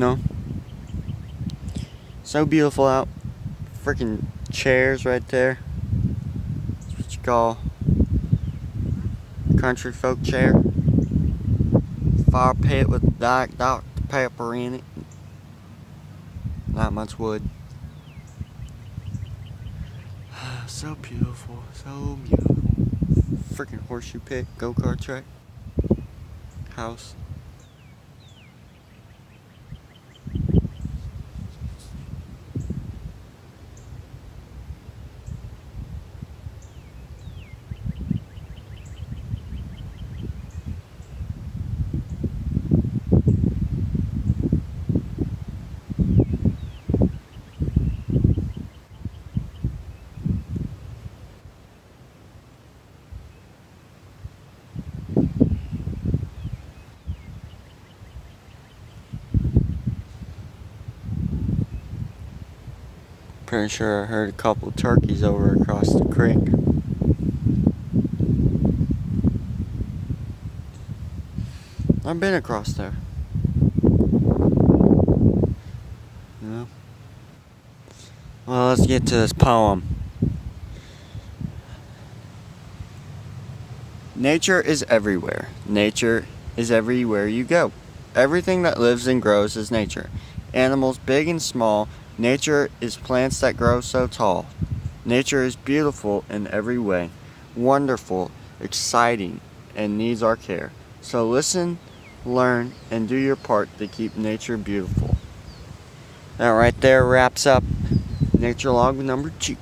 No. So beautiful out. Freaking chairs right there. That's what you call country folk chair. Fire pit with Diet Dr. Pepper in it. Not much wood. So beautiful. So beautiful. Freaking horseshoe pit. Go-kart track. House. Pretty sure I heard a couple turkeys over across the creek. I've been across there. Yeah. Well, let's get to this poem. Nature is everywhere. Nature is everywhere you go. Everything that lives and grows is nature. Animals big and small. Nature is plants that grow so tall. Nature is beautiful in every way. Wonderful, exciting, and needs our care. So listen, learn, and do your part to keep nature beautiful. That right there wraps up Nature Log number 2.